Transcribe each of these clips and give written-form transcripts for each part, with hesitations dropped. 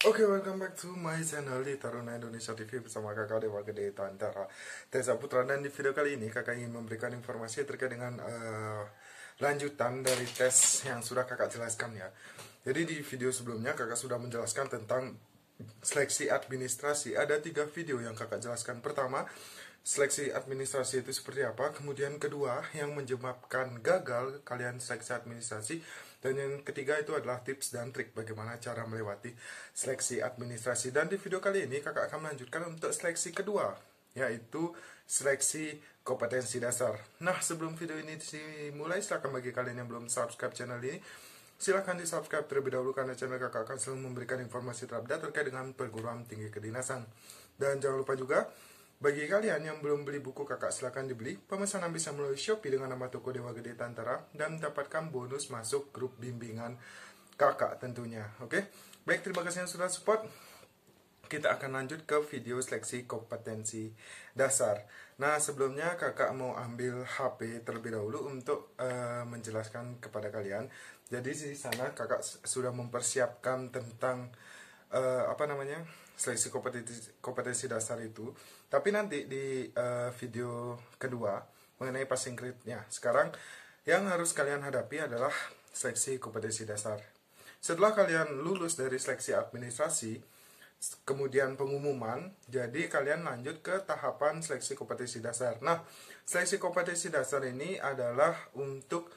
Oke, welcome back to my channel di Taruna Indonesia TV bersama kakak Dewa Gede Tantara Teza Putra. Dan di video kali ini kakak ingin memberikan informasi terkait dengan lanjutan dari tes yang sudah kakak jelaskan ya. Jadi di video sebelumnya kakak sudah menjelaskan tentang seleksi administrasi. Ada 3 video yang kakak jelaskan. Pertama, seleksi administrasi itu seperti apa. Kemudian kedua, yang menyebabkan gagal kalian seleksi administrasi. Dan yang ketiga itu adalah tips dan trik bagaimana cara melewati seleksi administrasi. Dan di video kali ini kakak akan melanjutkan untuk seleksi kedua, yaitu seleksi kompetensi dasar. Nah, sebelum video ini dimulai, silahkan bagi kalian yang belum subscribe channel ini, silahkan di subscribe terlebih dahulu karena channel kakak akan selalu memberikan informasi terupdate terkait dengan perguruan tinggi kedinasan. Dan jangan lupa juga, bagi kalian yang belum beli buku kakak, silahkan dibeli. Pemesanan bisa melalui Shopee dengan nama toko Dewa Gede Tantara dan dapatkan bonus masuk grup bimbingan kakak tentunya. Oke, baik, terima kasih yang sudah support. Kita akan lanjut ke video seleksi kompetensi dasar. Nah, sebelumnya kakak mau ambil HP terlebih dahulu untuk menjelaskan kepada kalian. Jadi di sana kakak sudah mempersiapkan tentang seleksi kompetensi dasar itu. Tapi nanti di video kedua mengenai passing grade-nya. Sekarang yang harus kalian hadapi adalah seleksi kompetensi dasar. Setelah kalian lulus dari seleksi administrasi, kemudian pengumuman, jadi kalian lanjut ke tahapan seleksi kompetensi dasar. Nah, seleksi kompetensi dasar ini adalah untuk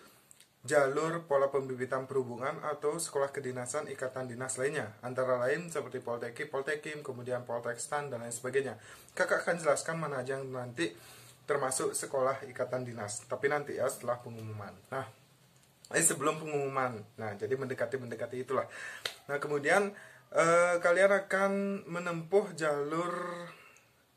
jalur pola pembibitan perhubungan atau sekolah kedinasan ikatan dinas lainnya, antara lain seperti Poltekip, Poltekim, kemudian Poltekstan, dan lain sebagainya. Kakak akan jelaskan mana aja yang nanti termasuk sekolah ikatan dinas, tapi nanti ya setelah pengumuman. Nah, sebelum pengumuman, nah jadi mendekati itulah. Nah, kemudian kalian akan menempuh jalur,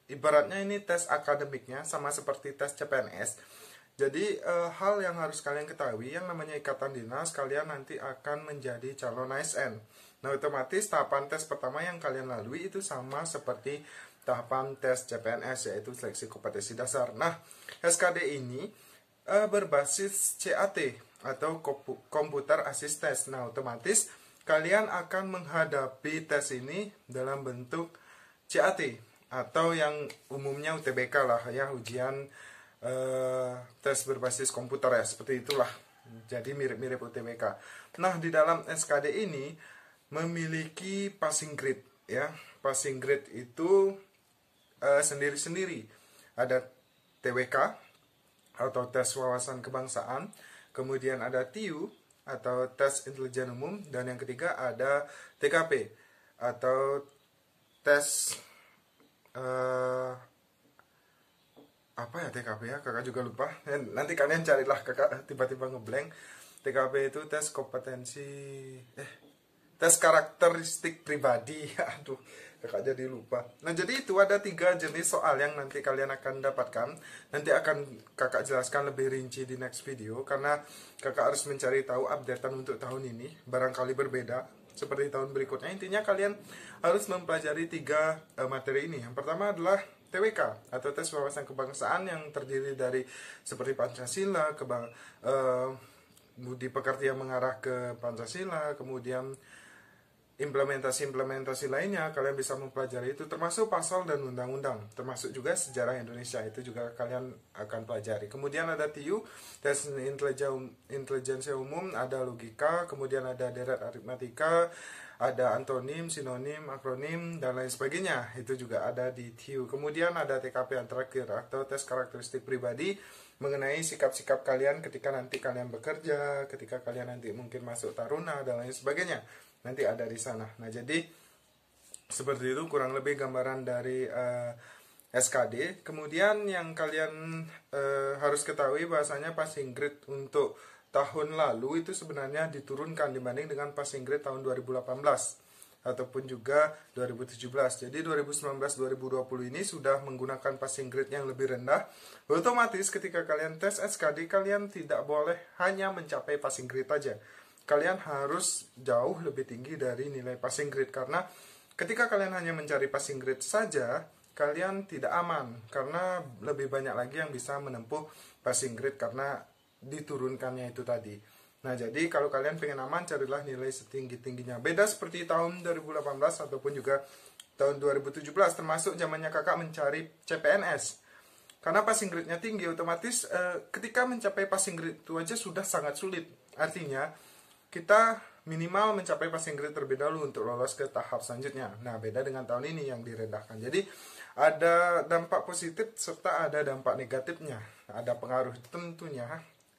ibaratnya ini tes akademiknya sama seperti tes CPNS. Jadi hal yang harus kalian ketahui, yang namanya ikatan dinas, kalian nanti akan menjadi calon ASN. Nah, otomatis tahapan tes pertama yang kalian lalui itu sama seperti tahapan tes CPNS, yaitu seleksi kompetensi dasar. Nah, SKD ini berbasis CAT atau Computer Assist Test. Nah, otomatis kalian akan menghadapi tes ini dalam bentuk CAT atau yang umumnya UTBK lah ya, ujian tes berbasis komputer ya, seperti itulah. Jadi mirip-mirip UTBK. Nah, di dalam SKD ini memiliki passing grade ya. Passing grade itu sendiri-sendiri. Ada TWK atau tes wawasan kebangsaan, kemudian ada TIU atau tes intelijen umum, dan yang ketiga ada TKP atau tes TKP ya, kakak juga lupa. Nanti kalian carilah, kakak tiba-tiba ngeblank. TKP itu tes kompetensi tes karakteristik pribadi. Aduh, kakak jadi lupa. Nah, jadi itu ada 3 jenis soal yang nanti kalian akan dapatkan. Nanti akan kakak jelaskan lebih rinci di next video, karena kakak harus mencari tahu updatean untuk tahun ini. Barangkali berbeda seperti tahun berikutnya. Intinya kalian harus mempelajari 3 materi ini. Yang pertama adalah TWK atau tes wawasan kebangsaan, yang terdiri dari seperti Pancasila, budi pekerti yang mengarah ke Pancasila, kemudian implementasi lainnya kalian bisa mempelajari itu, termasuk pasal dan undang-undang, termasuk juga sejarah Indonesia, itu juga kalian akan pelajari. Kemudian ada TIU, tes intelijensia umum, ada logika, kemudian ada deret aritmatika, ada antonim, sinonim, akronim, dan lain sebagainya. Itu juga ada di TIU. Kemudian ada TKP yang terakhir atau tes karakteristik pribadi, mengenai sikap-sikap kalian ketika nanti kalian bekerja, ketika kalian nanti mungkin masuk taruna, dan lain sebagainya. Nanti ada di sana. Nah, jadi seperti itu kurang lebih gambaran dari SKD. Kemudian yang kalian harus ketahui bahasanya passing grade untuk tahun lalu itu sebenarnya diturunkan dibanding dengan passing grade tahun 2018 ataupun juga 2017. Jadi 2019-2020 ini sudah menggunakan passing grade yang lebih rendah. Otomatis ketika kalian tes SKD, kalian tidak boleh hanya mencapai passing grade aja. Kalian harus jauh lebih tinggi dari nilai passing grade, karena ketika kalian hanya mencari passing grade saja, kalian tidak aman, karena lebih banyak lagi yang bisa menempuh passing grade karena diturunkannya itu tadi. Nah, jadi kalau kalian pengen aman, carilah nilai setinggi-tingginya. Beda seperti tahun 2018 ataupun juga tahun 2017, termasuk zamannya kakak mencari CPNS. Karena passing grade-nya tinggi, otomatis ketika mencapai passing grade itu aja sudah sangat sulit. Artinya, kita minimal mencapai passing grade terlebih dahulu untuk lolos ke tahap selanjutnya. Nah, beda dengan tahun ini yang direndahkan. Jadi, ada dampak positif serta ada dampak negatifnya. Ada pengaruh tentunya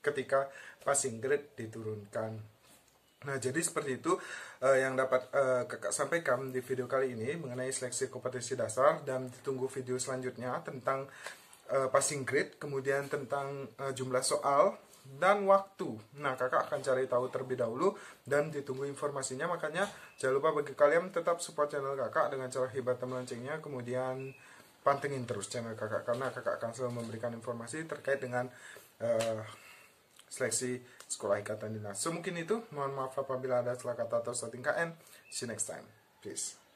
ketika passing grade diturunkan. Nah, jadi seperti itu yang dapat kakak sampaikan di video kali ini mengenai seleksi kompetensi dasar, dan ditunggu video selanjutnya tentang passing grade, kemudian tentang jumlah soal dan waktu. Nah, kakak akan cari tahu terlebih dahulu dan ditunggu informasinya. Makanya jangan lupa bagi kalian tetap support channel kakak dengan cara hebat loncengnya, kemudian pantengin terus channel kakak karena kakak akan selalu memberikan informasi terkait dengan seleksi sekolah ikatan dinas. So, mungkin itu. Mohon maaf apabila ada salah kata atau salah tingkah. See you next time. Peace.